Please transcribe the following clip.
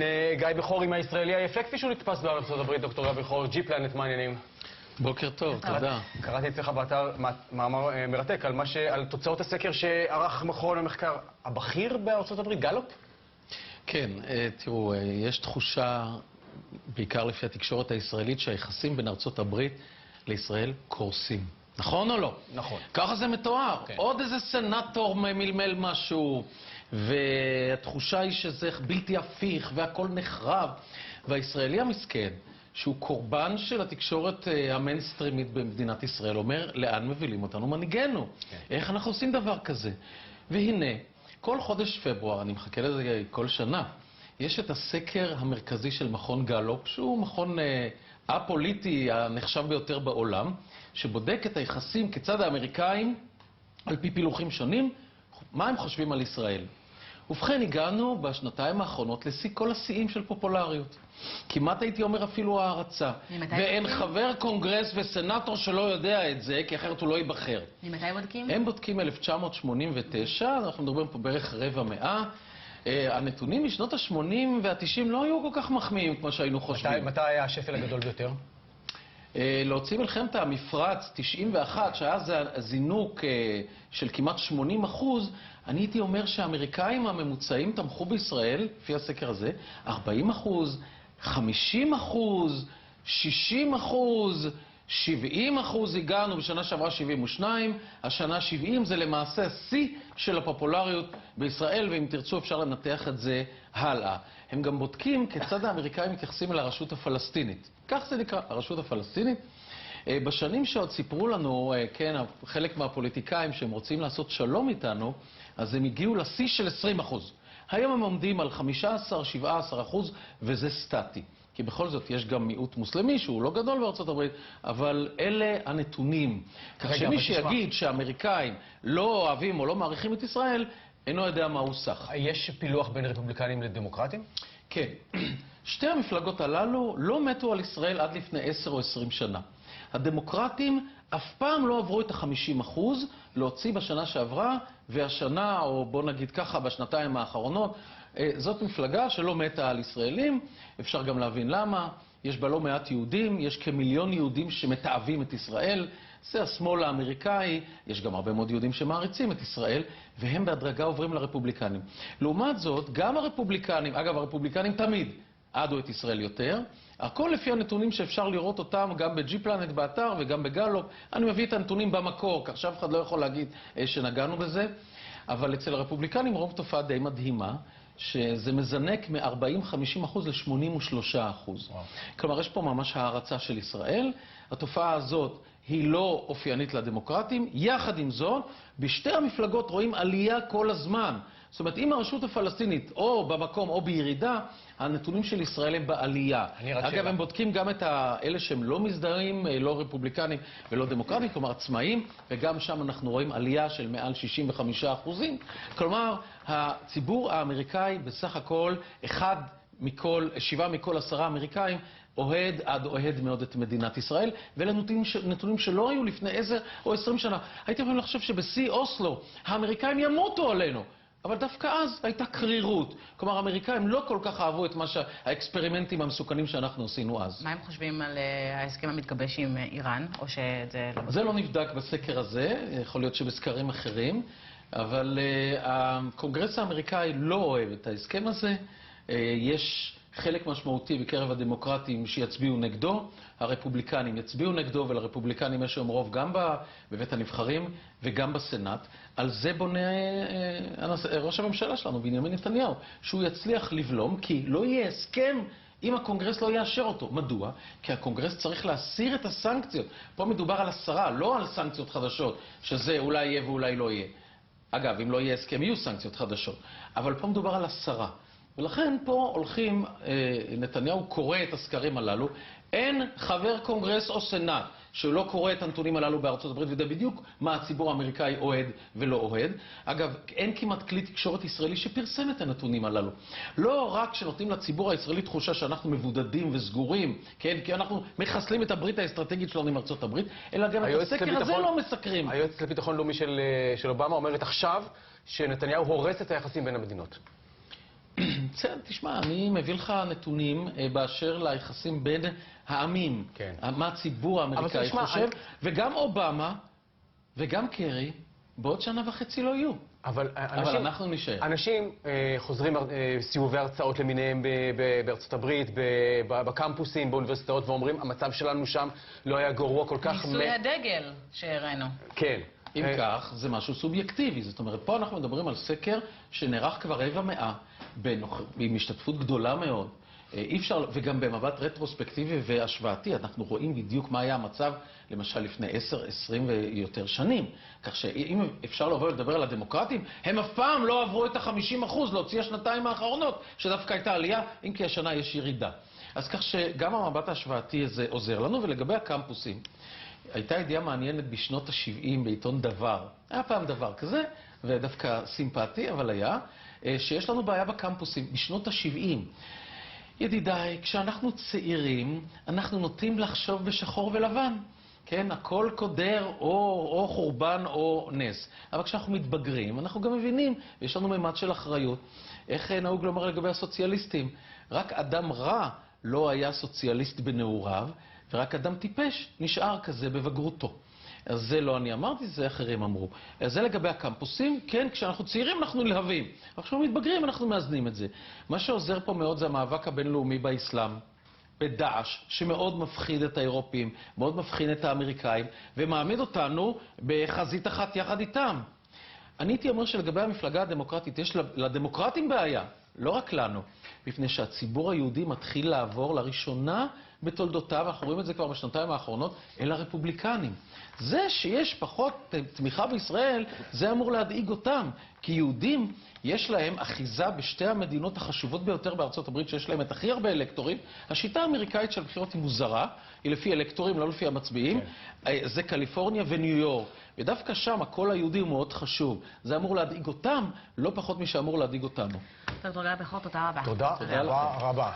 הנה גיא בכור עם הישראלי היפה כפי שהוא נתפס בארצות הברית, דוקטור גיא בכור, G-Planet, מה העניינים? בוקר טוב, תודה. קראתי אצלך באתר מאמר מרתק על תוצאות הסקר שערך מכון המחקר הבכיר בארצות הברית, גלופ? כן, תראו, יש תחושה, בעיקר לפי התקשורת הישראלית, שהיחסים בין ארצות הברית לישראל קורסים. נכון או לא? נכון. ככה זה מתואר. כן. עוד איזה סנטור מלמל משהו, והתחושה היא שזה בלתי הפיך והכל נחרב. והישראלי המסכן, שהוא קורבן של התקשורת המיינסטרימית במדינת ישראל, אומר, לאן מובילים אותנו מנהיגנו? כן. איך אנחנו עושים דבר כזה? והנה, כל חודש פברואר, אני מחכה לזה כל שנה, יש את הסקר המרכזי של מכון גלופ, שהוא מכון הפוליטי הנחשב ביותר בעולם, שבודק את היחסים כיצד האמריקאים, על פי פילוחים שונים, מה הם חושבים על ישראל. ובכן, הגענו בשנתיים האחרונות לשיא כל השיאים של פופולריות. כמעט הייתי אומר אפילו הערצה. ואין חבר קונגרס וסנטור שלא יודע את זה, כי אחרת הוא לא ייבחר. ממתי בודקים? הם בודקים 1989, אנחנו מדברים פה בערך רבע מאה. הנתונים משנות ה-80 וה-90 לא היו כל כך מחמיאים כמו שהיינו חושבים. מתי היה השפל הגדול ביותר? להוציא מלחמת המפרץ 91, שהיה זינוק של כמעט 80%, אני הייתי אומר שהאמריקאים הממוצעים תמכו בישראל, לפי הסקר הזה, 40%, 50%, 60%, 70% הגענו, בשנה שעברה 72, השנה 70, זה למעשה שיא של הפופולריות בישראל, ואם תרצו אפשר לנתח את זה הלאה. הם גם בודקים כיצד האמריקאים מתייחסים אל הרשות הפלסטינית. כך זה נקרא, הרשות הפלסטינית. בשנים שעוד סיפרו לנו, כן, חלק מהפוליטיקאים שהם רוצים לעשות שלום איתנו, אז הם הגיעו לשיא של 20%. היום הם עומדים על 15-17%, וזה סטטי. כי בכל זאת יש גם מיעוט מוסלמי שהוא לא גדול בארצות הברית, אבל אלה הנתונים. כך שמי שיגיד שהאמריקאים לא אוהבים או לא מעריכים את ישראל, אינו יודע מה הוא סך. יש פילוח בין רפובליקנים לדמוקרטים? כן. שתי המפלגות הללו לא מתו על ישראל עד לפני 10 או 20 שנה. הדמוקרטים אף פעם לא עברו את ה-50% להוציא בשנה שעברה, והשנה, או בוא נגיד ככה, בשנתיים האחרונות, זאת מפלגה שלא מתה על ישראלים, אפשר גם להבין למה. יש בה לא מעט יהודים, יש כמיליון יהודים שמתעבים את ישראל, זה השמאל האמריקאי, יש גם הרבה מאוד יהודים שמעריצים את ישראל, והם בהדרגה עוברים לרפובליקנים. לעומת זאת, גם הרפובליקנים, אגב, הרפובליקנים תמיד עדו את ישראל יותר, הכל לפי הנתונים שאפשר לראות אותם גם ב-G-Planet באתר וגם בגלופ. אני מביא את הנתונים במקור, כך שאף אחד לא יכול להגיד שנגענו בזה, אבל אצל הרפובליקנים רואים תופעה די מדהימה, שזה מזנק מ-40-50% ל-83%. כלומר, יש פה ממש הערצה של ישראל. התופעה הזאת היא לא אופיינית לדמוקרטים. יחד עם זאת, בשתי המפלגות רואים עלייה כל הזמן. זאת אומרת, אם הרשות הפלסטינית או במקום או בירידה, הנתונים של ישראל הם בעלייה. אגב, הם בודקים גם את אלה שהם לא מזדהים, לא רפובליקנים ולא דמוקרטים, כלומר עצמאים, וגם שם אנחנו רואים עלייה של מעל 65%. כלומר, הציבור האמריקאי בסך הכל, 7 מכל 10 אמריקאים, אוהד מאוד את מדינת ישראל, ואלה נתונים שלא היו לפני 10 או 20 שנה. הייתי יכולים לחשוב שבשיא אוסלו האמריקאים ימותו עלינו. אבל דווקא אז הייתה קרירות. כלומר, האמריקאים לא כל כך אהבו את האקספרימנטים המסוכנים שאנחנו עשינו אז. מה הם חושבים על ההסכם המתגבש עם איראן, או שזה לא... זה לא נבדק בסקר הזה, יכול להיות שבסקרים אחרים, אבל הקונגרס האמריקאי לא אוהב את ההסכם הזה. יש חלק משמעותי בקרב הדמוקרטים שיצביעו נגדו, הרפובליקנים יצביעו נגדו, ולרפובליקנים יש היום רוב גם בבית הנבחרים וגם בסנאט. על זה בונה ראש הממשלה שלנו, בנימין נתניהו, שהוא יצליח לבלום, כי לא יהיה הסכם אם הקונגרס לא יאשר אותו. מדוע? כי הקונגרס צריך להסיר את הסנקציות. פה מדובר על 10, לא על סנקציות חדשות, שזה אולי יהיה ואולי לא יהיה. אגב, אם לא יהיה הסכם, יהיו סנקציות חדשות. אבל פה מדובר על 10. ולכן פה הולכים, נתניהו קורא את הסקרים הללו, אין חבר קונגרס או סנאט שלא קורא את הנתונים הללו בארצות הברית, ויודע בדיוק מה הציבור האמריקאי אוהד ולא אוהד. אגב, אין כמעט כלי תקשורת ישראלי שפרסם את הנתונים הללו. לא רק שנותנים לציבור הישראלי תחושה שאנחנו מבודדים וסגורים, כן? כי אנחנו מחסלים את הברית האסטרטגית שלנו עם ארצות הברית, אלא גם את הסקר הזה לא מסקרים. היועצת לביטחון לאומי של אובמה אומרת עכשיו שנתניהו הורס את היחסים בין המדינות. בסדר, תשמע, אני מביא לך נתונים באשר ליחסים בין העמים. כן. מה הציבור האמריקאי חושב, וגם אובמה וגם קרי בעוד שנה וחצי לא יהיו. אבל אנחנו נשאר. אנשים חוזרים סיבובי הרצאות למיניהם בארצות הברית, בקמפוסים, באוניברסיטאות, ואומרים, המצב שלנו שם לא היה גרוע כל כך... ניסוי הדגל שהראינו. כן. אם כך, זה משהו סובייקטיבי. זאת אומרת, פה אנחנו מדברים על סקר שנערך כבר רבע מאה, עם השתתפות גדולה מאוד. אי אפשר, וגם במבט רטרוספקטיבי והשוואתי, אנחנו רואים בדיוק מה היה המצב, למשל לפני 10, 20 ויותר שנים. כך שאם אפשר לבוא ולדבר על הדמוקרטים, הם אף פעם לא עברו את ה-50% להוציא השנתיים האחרונות, שדווקא הייתה עלייה, אם כי השנה יש ירידה. אז כך שגם המבט ההשוואתי הזה עוזר לנו, ולגבי הקמפוסים, הייתה ידיעה מעניינת בשנות ה-70 בעיתון דבר. היה פעם דבר כזה, ודווקא סימפטי, אבל היה, שיש לנו בעיה בקמפוסים בשנות ה-70. ידידיי, כשאנחנו צעירים, אנחנו נוטים לחשוב בשחור ולבן. כן, הכל קודר או חורבן או נס. אבל כשאנחנו מתבגרים, אנחנו גם מבינים, יש לנו ממד של אחריות. איך נהוג לומר לגבי הסוציאליסטים? רק אדם רע לא היה סוציאליסט בנעוריו, ורק אדם טיפש נשאר כזה בבגרותו. אז זה לא אני אמרתי, זה אחרים אמרו. אז זה לגבי הקמפוסים, כן, כשאנחנו צעירים אנחנו נלהבים. אבל כשאנחנו מתבגרים אנחנו מאזנים את זה. מה שעוזר פה מאוד זה המאבק הבינלאומי באסלאם, בדאעש, שמאוד מפחיד את האירופים, מאוד מפחיד את האמריקאים, ומעמיד אותנו בחזית אחת יחד איתם. אני הייתי אומר שלגבי המפלגה הדמוקרטית, יש לדמוקרטים בעיה, לא רק לנו, מפני שהציבור היהודי מתחיל לעבור לראשונה בתולדותיו, אנחנו רואים את זה כבר בשנתיים האחרונות, אל הרפובליקנים. זה שיש פחות תמיכה בישראל, זה אמור להדאיג אותם, כי יהודים יש להם אחיזה בשתי המדינות החשובות ביותר בארצות הברית, שיש להם את הכי הרבה אלקטורים. השיטה האמריקאית של בחירות היא מוזרה, היא לפי אלקטורים, לא לפי המצביעים. זה קליפורניה וניו יורק. ודווקא שם הקול היהודי הוא מאוד חשוב. זה אמור להדאיג אותם, לא פחות משאמור להדאיג אותנו. דוקטור גיא בכור, תודה רבה. תודה רבה.